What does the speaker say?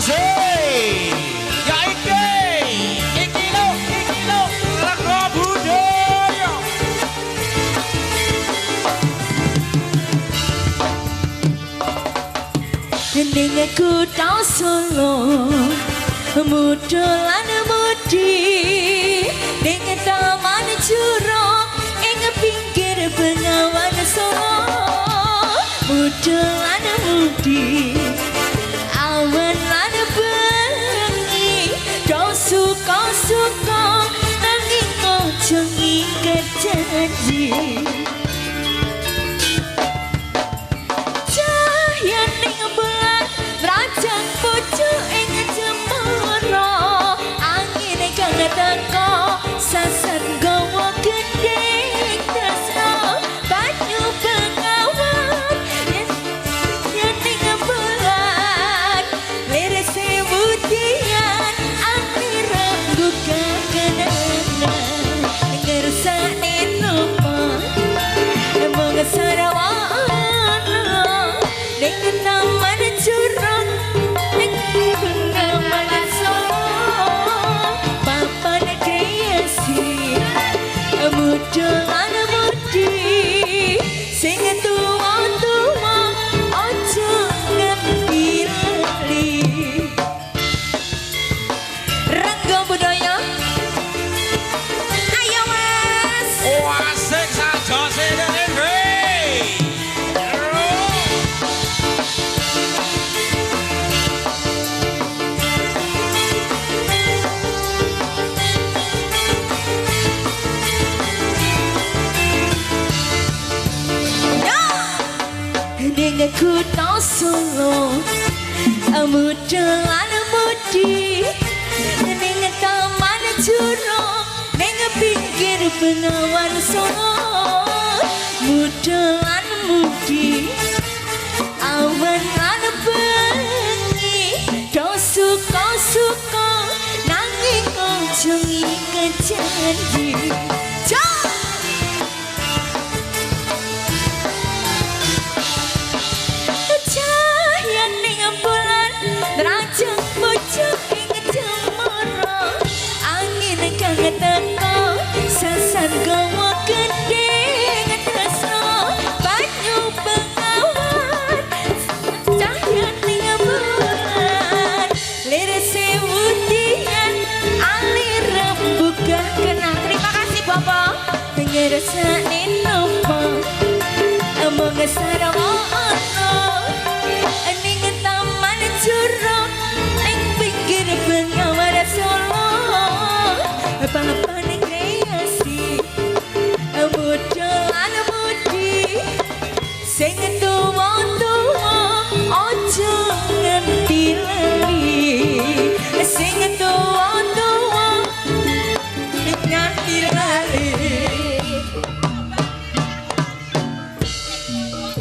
kasih. Ya iki lo lagu budaya. Ning aku tau Solo muda lan mudi ning taman jurong ing pinggir Bengawan Solo muda lan mudi awan lan bengi do suka nanging ojo ngiket janji. Sasan gawa gendeng tresno banyu Bengawan yen ning bulan lirese mudian akhir buka kenangan ngersane nopo mong sarawana ning taman jurong ning Bengawan Solo papan muda lan mudi sing tuwa ojo ngerti lali Rangga Budaya ayo mas Asik saja sing ning aku tau Solo muda lan mudi ning taman jurong ning pinggir Bengawan Solo muda lan mudi awan lan bengi do suka nanging ojo ngiket janji. Sasan gawa gendeng tresno banyu Bengawan cahya ning bulan lirese mudian alir buka kenang. Terima kasih Bapak ngersane nopo mong sarawana ning taman jurong ning pinggir Bengawan Solo papan